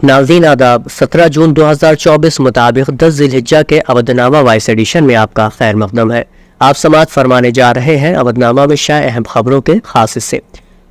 ناظرین آداب، 17 جون 2024 مطابق 10 ذی الحجہ کے اودنامہ وائس ایڈیشن میں آپ کا خیر مقدم ہے۔ آپ سماعت فرمانے جا رہے ہیں اودنامہ میں شائع اہم خبروں کے خاص حصے۔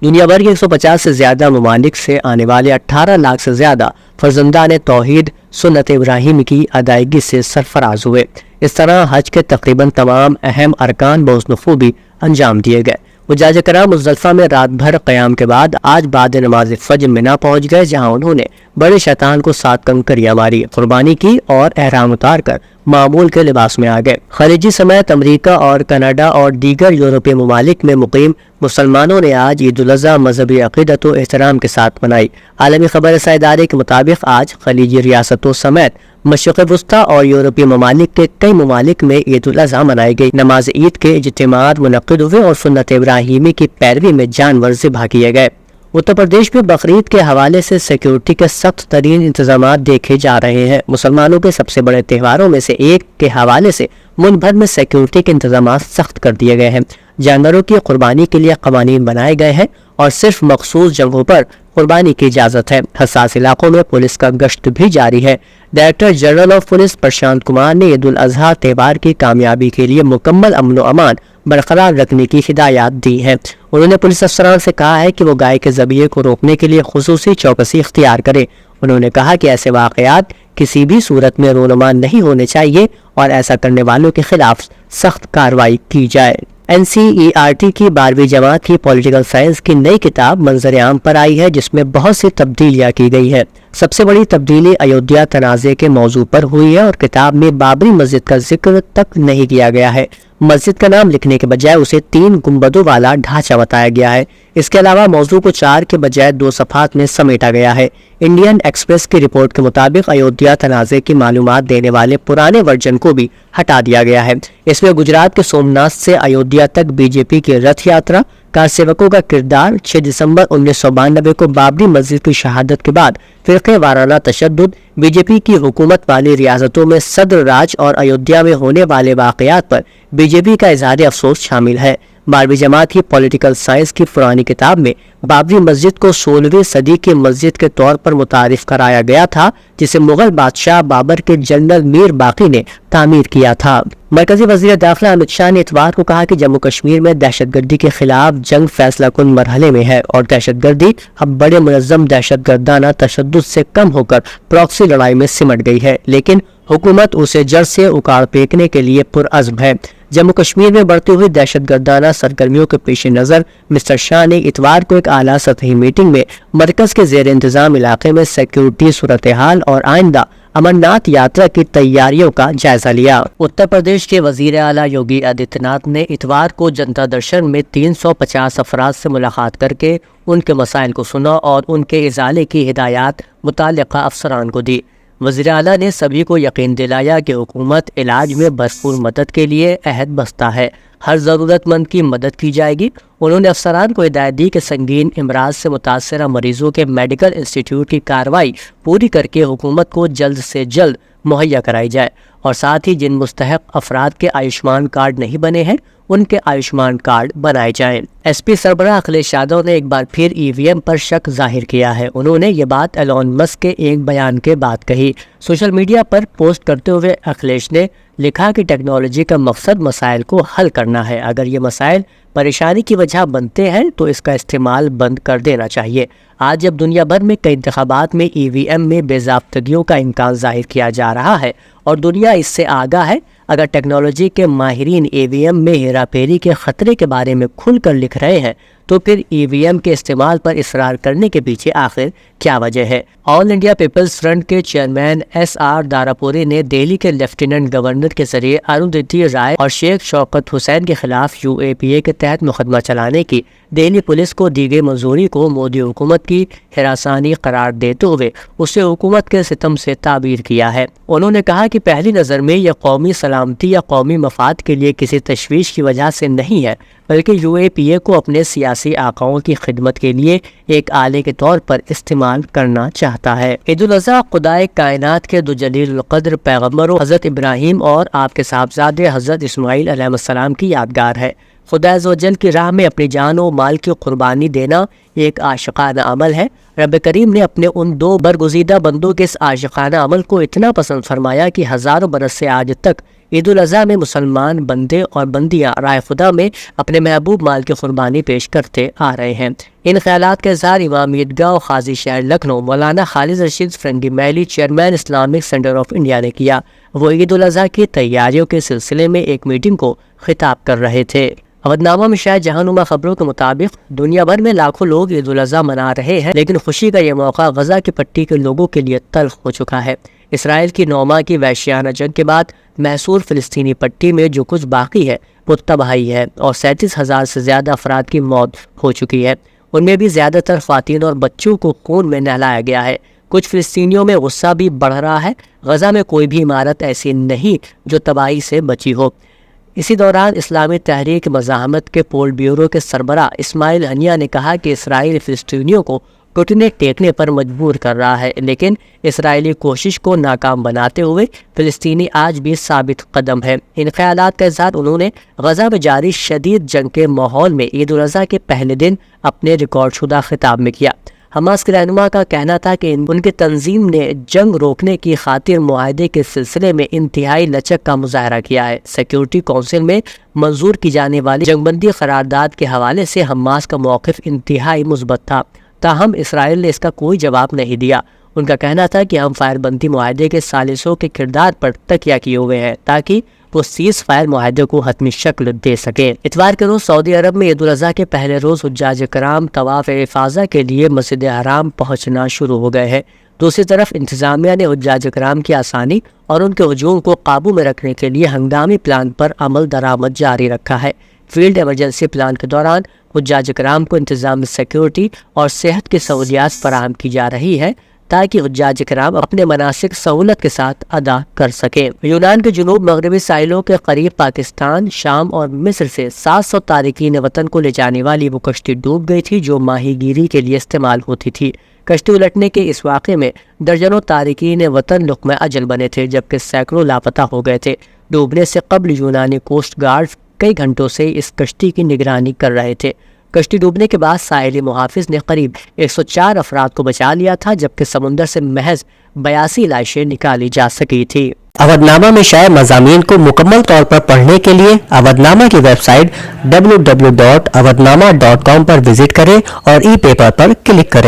دنیا بھر کے 150 سے زیادہ ممالک سے آنے والے 18 لاکھ سے زیادہ فرزندان توحید سنت ابراہیم کی ادائیگی سے سرفراز ہوئے۔ اس طرح حج کے تقریباً تمام اہم ارکان بحسن خوبی انجام دیے گئے۔ حجاج کرام مزدلفہ میں رات بھر قیام کے بعد آج بعد نماز فجر منا پہنچ گئے، جہاں انہوں نے بڑے شیطان کو 7 کنکریاں ماری، قربانی کی اور احرام اتار کر معمول کے لباس میں آ گئے۔ خلیجی سمیت امریکہ اور کینیڈا اور دیگر یورپی ممالک میں مقیم مسلمانوں نے آج عید الاضحیٰ مذہبی عقیدت و احترام کے ساتھ منائی۔ عالمی خبر رساں ادارے کے مطابق آج خلیجی ریاستوں سمیت مشرق وسطیٰ اور یورپی ممالک کے کئی ممالک میں عید الاضحیٰ منائی گئی۔ نماز عید کے اجتماعات منعقد ہوئے اور سنت ابراہیمی کی پیروی میں جانور ذبح کیے گئے۔ اتر پردیش میں بقرعید کے حوالے سے سیکیورٹی کے سخت ترین انتظامات دیکھے جا رہے ہیں۔ مسلمانوں کے سب سے بڑے تہواروں میں سے ایک کے حوالے سے ملک بھر میں سیکیورٹی کے انتظامات سخت کر دیے گئے ہیں۔ جانوروں کی قربانی کے لیے قوانین بنائے گئے ہیں اور صرف مخصوص جگہوں پر قربانی کی اجازت ہے۔ حساس علاقوں میں پولیس کا گشت بھی جاری ہے۔ Director general of police Prashant Kumar نے عید الاضحیٰ تہوار کی کامیابی کے لیے مکمل امن و امان برقرار رکھنے کی ہدایات دی ہیں۔ انہوں نے پولیس افسران سے کہا ہے کہ وہ گائے کے ذبیحے کو روکنے کے لیے خصوصی چوکسی اختیار کریں۔ انہوں نے کہا کہ ایسے واقعات کسی بھی صورت میں رونما نہیں ہونے چاہیے اور ایسا کرنے والوں کے خلاف سخت کارروائی کی جائے۔ NCERT کی 12ویں جماعت کی پولیٹیکل سائنس کی نئی کتاب منظر عام پر آئی ہے، جس میں بہت سی تبدیلیاں کی گئی ہیں۔ سب سے بڑی تبدیلی ایودھیا تنازع کے موضوع پر ہوئی ہے اور کتاب میں بابری مسجد کا ذکر تک نہیں کیا گیا ہے۔ مسجد کا نام لکھنے کے بجائے اسے 3 گنبدوں والا ڈھانچہ بتایا گیا ہے۔ اس کے علاوہ موضوع کو 4 کے بجائے 2 صفحات میں سمیٹا گیا ہے۔ انڈین ایکسپریس کی رپورٹ کے مطابق ایودھیا تنازع کی معلومات دینے والے پرانے ورژن کو بھی ہٹا دیا گیا ہے۔ اس میں گجرات کے سومناتھ سے ایودھیا تک BJP کی رتھ یاترا، کار سیوکوں کا کردار، 6 دسمبر 1992 کو بابری مسجد کی شہادت کے بعد فرقے وارانہ تشدد، BJP کی حکومت والی ریاستوں میں صدر راج اور ایودھیا میں ہونے والے واقعات پر BJP کا اظہار افسوس شامل ہے۔ 12ویں جماعت کی پولیٹیکل سائنس کی پرانی کتاب میں بابری مسجد کو 16ویں صدی کی مسجد کے طور پر متعارف کرایا گیا تھا، جسے مغل بادشاہ بابر کے جنرل میر باقی نے تعمیر کیا تھا۔ مرکزی وزیر داخلہ امت شاہ نے اتوار کو کہا کہ جموں کشمیر میں دہشت گردی کے خلاف جنگ فیصلہ کن مرحلے میں ہے اور دہشت گردی اب بڑے منظم دہشت گردانہ تشدد سے کم ہو کر پراکسی لڑائی میں سمٹ گئی ہے، لیکن حکومت اسے جڑ سے اکاڑ پھینکنے کے لیے پرعزم ہے۔ جموں کشمیر میں بڑھتی ہوئی دہشت گردانہ سرگرمیوں کے پیش نظر مسٹر شاہ نے اتوار کو ایک اعلیٰ سطحی میٹنگ میں مرکز کے زیر انتظام علاقے میں سیکیورٹی صورتحال اور آئندہ امرناتھ یاترا کی تیاریوں کا جائزہ لیا۔ اتر پردیش کے وزیر اعلیٰ یوگی آدتیہ ناتھ نے اتوار کو جنتا درشن میں 350 افراد سے ملاقات کر کے ان کے مسائل کو سنا اور ان کے ازالے کی ہدایات متعلقہ افسران کو دی۔ وزیر اعلیٰ نے سبھی کو یقین دلایا کہ حکومت علاج میں بھرپور مدد کے لیے عہد بستہ ہے، ہر ضرورت مند کی مدد کی جائے گی۔ انہوں نے افسران کو ہدایت دی کہ سنگین امراض سے متاثرہ مریضوں کے میڈیکل انسٹیٹیوٹ کی کارروائی پوری کر کے حکومت کو جلد سے جلد مہیا کرائی جائے اور ساتھ ہی جن مستحق افراد کے آیوشمان کارڈ نہیں بنے ہیں ان کے آیوشمان کارڈ بنائے جائیں۔ SP سربراہ اکھلیش یادو نے ایک بار پھر EVM پر شک ظاہر کیا ہے۔ انہوں نے یہ بات ایلون مسک کے ایک بیان کے بعد کہی۔ سوشل میڈیا پر پوسٹ کرتے ہوئے اکھلیش نے لکھا کہ ٹیکنالوجی کا مقصد مسائل کو حل کرنا ہے، اگر یہ مسائل پریشانی کی وجہ بنتے ہیں تو اس کا استعمال بند کر دینا چاہیے۔ آج جب دنیا بھر میں کئی انتخابات میں EVM میں بے ضابطگیوں کا امکان ظاہر کیا جا رہا ہے اور دنیا اس سے آگاہ ہے، اگر ٹیکنالوجی کے ماہرین EVM میں ہیرا پھیری کے خطرے کے بارے میں کھل کر لکھ رہے ہیں تو پھر EVM کے استعمال پر اصرار کرنے کے پیچھے آخر کیا وجہ ہے؟ آل انڈیا پیپلز فرنٹ کے چیئرمین SR داراپوری نے دہلی کے لیفٹیننٹ گورنر کے ذریعے اروندھتی رائے اور شیخ شوکت حسین کے خلاف UAPA کے تحت مقدمہ چلانے کی دہلی پولیس کو دی گئی منظوری کو مودی حکومت کی ہراسانی قرار دیتے ہوئے اسے حکومت کے ستم سے تعبیر کیا ہے۔ انہوں نے کہا کہ پہلی نظر میں یہ قومی سلامتی یا قومی مفاد کے لیے کسی تشویش کی وجہ سے نہیں ہے، بلکہ UAPA کو اپنے سیاسی آقاؤں کی خدمت کے لیے ایک آلے کے طور پر استعمال کرنا چاہتا ہے۔ عید الاضحیٰ خدائے کائنات کے دو جلیل القدر پیغمبروں حضرت ابراہیم اور آپ کے صاحبزادے حضرت اسماعیل علیہ السلام کی یادگار ہے۔ خدا عز و جل کی راہ میں اپنی جان و مال کی قربانی دینا ایک عاشقانہ عمل ہے۔ رب کریم نے اپنے ان دو برگزیدہ بندوں کے اس عاشقانہ عمل کو اتنا پسند فرمایا کہ ہزاروں برس سے آج تک عید الاضحیٰ میں مسلمان بندے اور بندیاں رائے خدا میں اپنے محبوب مال کی قربانی پیش کرتے آ رہے ہیں۔ ان خیالات کا اظہار امام عیدگاہ و قاضی شہر لکھنؤ مولانا Khalid Rashid Firangi Mahali chairman Islamic centre of India نے کیا۔ وہ عید الاضحیٰ کی تیاریوں کے سلسلے میں ایک میٹنگ کو خطاب کر رہے تھے۔ اودنامہ میں شائع جہانما خبروں کے مطابق دنیا بھر میں لاکھوں لوگ عید الاضحیٰ منا رہے ہیں، لیکن خوشی کا یہ موقع غزہ کی پٹی کے لوگوں کے لیے تلخ ہو چکا ہے۔ اسرائیل کی 9 ماہ کی وحشیانہ جنگ کے بعد محصور فلسطینی پٹی میں جو کچھ باقی ہے وہ تباہی ہے اور 37,000 سے زیادہ افراد کی موت ہو چکی ہے۔ ان میں بھی زیادہ تر خواتین اور بچوں کو خون میں نہلایا گیا ہے۔ کچھ فلسطینیوں میں غصہ بھی بڑھ رہا ہے۔ غزہ میں کوئی بھی عمارت ایسی نہیں جو تباہی سے بچی ہو۔ اسی دوران اسلامی تحریک مزاحمت کے پول بیورو کے سربراہ اسماعیل ہنیہ نے کہا کہ اسرائیل فلسطینیوں کو گھٹنے ٹیکنے پر مجبور کر رہا ہے، لیکن اسرائیلی کوشش کو ناکام بناتے ہوئے فلسطینی آج بھی ثابت قدم ہے۔ ان خیالات کا اظہار انہوں نے غزہ میں جاری شدید جنگ کے ماحول میں عید الاضحیٰ کے پہلے دن اپنے ریکارڈ شدہ خطاب میں کیا۔ حماس کے رہنما کا کہنا تھا کہ ان کی تنظیم نے جنگ روکنے کی خاطر معاہدے کے سلسلے میں انتہائی لچک کا مظاہرہ کیا ہے۔ سیکیورٹی کونسل میں منظور کی جانے والی جنگ بندی قرارداد کے حوالے سے حماس کا موقف انتہائی مثبت تھا، تاہم اسرائیل نے اس کا کوئی جواب نہیں دیا۔ ان کا کہنا تھا کہ ہم فائر بندی معاہدے کے ثالثوں کے کردار پر تکیہ کیے ہوئے ہیں تاکہ وہ سیز فائر معاہدے کو حتمی شکل دے سکے۔ اتوار کے روز سعودی عرب میں عید الاضحیٰ کے پہلے روز حجاج کرام طواف افاضہ کے لیے مسجد حرام پہنچنا شروع ہو گئے ہیں۔ دوسری طرف انتظامیہ نے حجاج کرام کی آسانی اور ان کے ہجوم کو قابو میں رکھنے کے لیے ہنگامی پلان پر عمل درآمد جاری رکھا ہے۔ فیلڈ ایمرجنسی پلان کے دوران حجاج کرام کو انتظامی سیکیورٹی اور صحت کی سہولیات فراہم کی جا رہی ہے تاکہ حجاج کرام اپنے مناسک سہولت کے ساتھ ادا کر سکیں۔ یونان کے جنوب مغربی ساحلوں کے قریب پاکستان، شام اور مصر سے 700 تارکین وطن کو لے جانے والی وہ کشتی ڈوب گئی تھی جو ماہی گیری کے لیے استعمال ہوتی تھی۔ کشتی الٹنے کے اس واقعے میں درجنوں تارکین وطن لقمہ اجل بنے تھے، جبکہ سینکڑوں لاپتہ ہو گئے تھے۔ ڈوبنے سے قبل یونانی کوسٹ گارڈ کئی گھنٹوں سے اس کشتی کی نگرانی کر رہے تھے۔ کشتی ڈوبنے کے بعد ساحلی محافظ نے قریب 104 افراد کو بچا لیا تھا، جبکہ سمندر سے محض 82 لاشیں نکالی جا سکی تھی۔ اودنامہ میں شائع مضامین کو مکمل طور پر پڑھنے کے لیے اودنامہ کی ویب سائٹ www.awadnama.com پر وزٹ کریں اور ای پیپر پر کلک کریں۔